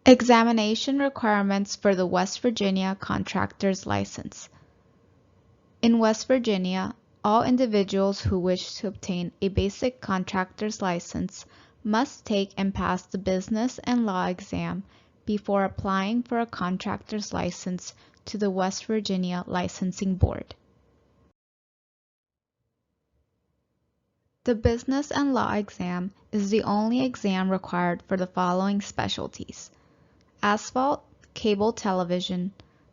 Examination requirements for the West Virginia Contractors License. In West Virginia, all individuals who wish to obtain a basic contractor's license must take and pass the business and law exam before applying for a contractor's license to the West Virginia Licensing Board. The business and law exam is the only exam required for the following specialties: asphalt, cable television,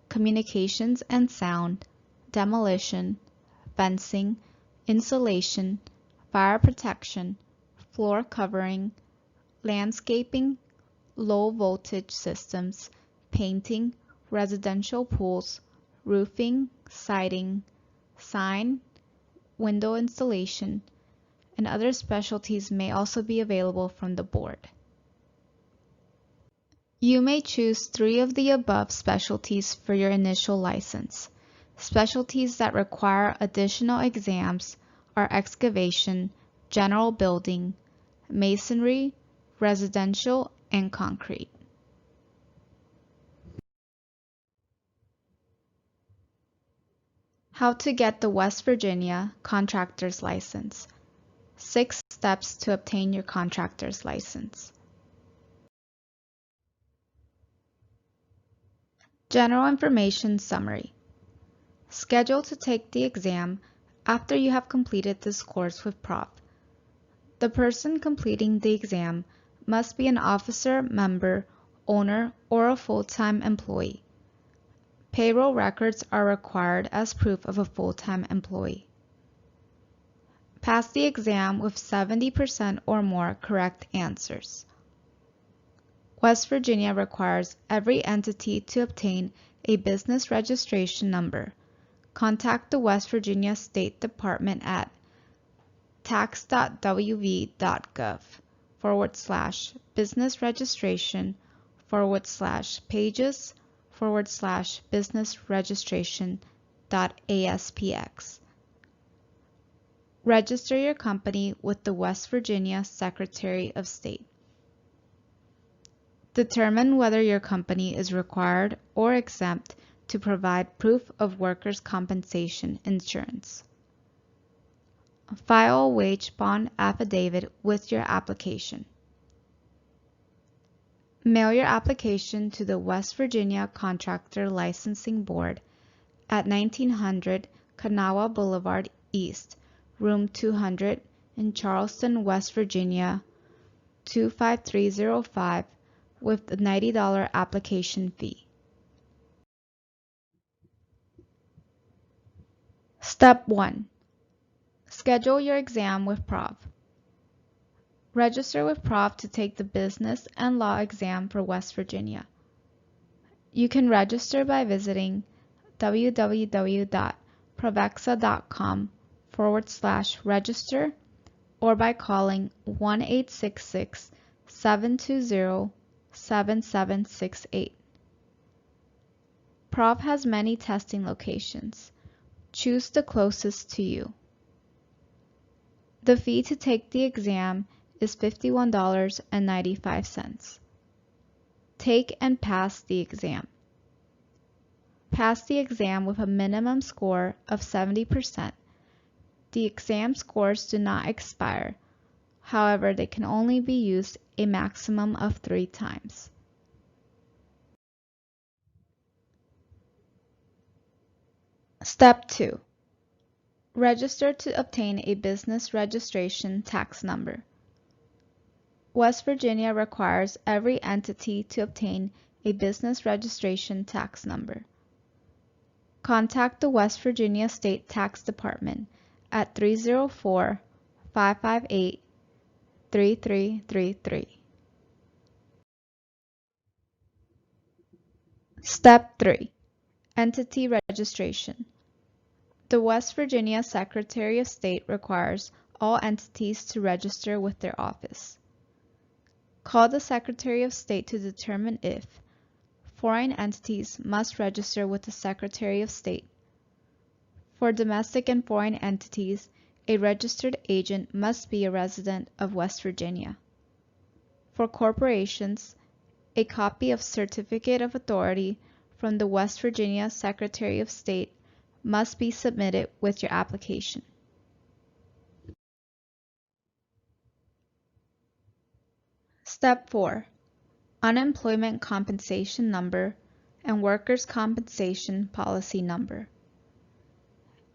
communications and sound, demolition, fencing, insulation, fire protection, floor covering, landscaping, low voltage systems, painting, residential pools, roofing, siding, sign, window installation, and other specialties may also be available from the board. You may choose 3 of the above specialties for your initial license. Specialties that require additional exams are excavation, general building, masonry, residential, and concrete. How to get the West Virginia Contractor's License. 6 steps to obtain your contractor's license. General information summary. Schedule to take the exam after you have completed this course with Prof. The person completing the exam must be an officer, member, owner, or a full-time employee. Payroll records are required as proof of a full-time employee. Pass the exam with 70% or more correct answers. West Virginia requires every entity to obtain a business registration number. Contact the West Virginia State Department at tax.wv.gov/business registration/pages/business registration.aspx. Register your company with the West Virginia Secretary of State. Determine whether your company is required or exempt to provide proof of workers' compensation insurance. File a wage bond affidavit with your application. Mail your application to the West Virginia Contractor Licensing Board at 1900 Kanawha Boulevard East, Room 200 in Charleston, West Virginia 25305 with a $90 application fee. Step 1. Schedule your exam with Prof. Register with Prof to take the business and law exam for West Virginia. You can register by visiting www.provexa.com/register or by calling 1-866-720-7768. Prof has many testing locations. Choose the closest to you. The fee to take the exam is $51.95. Take and pass the exam. Pass the exam with a minimum score of 70%. The exam scores do not expire. However, they can only be used a maximum of 3 times. Step 2. Register to obtain a business registration tax number. West Virginia requires every entity to obtain a business registration tax number. Contact the West Virginia State Tax Department at 304-558-3333. Step 3. Entity registration. The West Virginia Secretary of State requires all entities to register with their office. Call the Secretary of State to determine if foreign entities must register with the Secretary of State. For domestic and foreign entities, a registered agent must be a resident of West Virginia. For corporations, A copy of Certificate of Authority from the West Virginia Secretary of State must be submitted with your application. Step 4. Unemployment Compensation Number and Workers' Compensation Policy Number.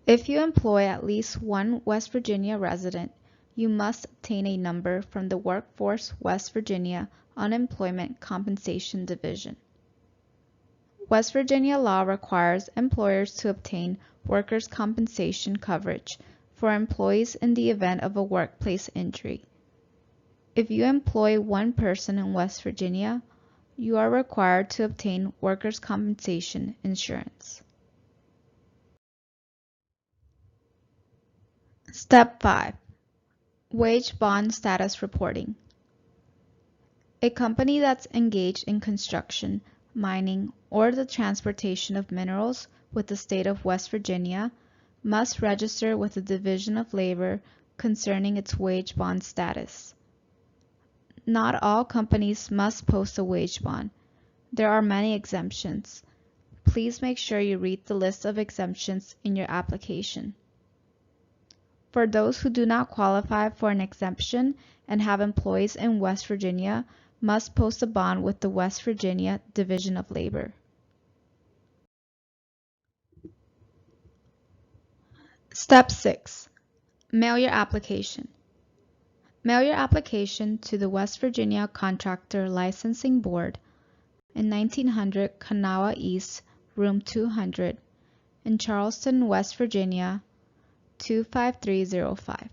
If you employ at least one West Virginia resident, you must obtain a number from the Workforce West Virginia Unemployment Compensation Division. West Virginia law requires employers to obtain workers' compensation coverage for employees in the event of a workplace injury. If you employ one person in West Virginia, you are required to obtain workers' compensation insurance. Step 5. Wage bond status reporting. A company that's engaged in construction, mining, or the transportation of minerals with the state of West Virginia must register with the Division of Labor concerning its wage bond status. Not all companies must post a wage bond. There are many exemptions. Please make sure you read the list of exemptions in your application. For those who do not qualify for an exemption and have employees in West Virginia, must post a bond with the West Virginia Division of Labor. Step 6. Mail your application. Mail your application to the West Virginia Contractor Licensing Board in 1900 Kanawha East, Room 200, in Charleston, West Virginia, 25305.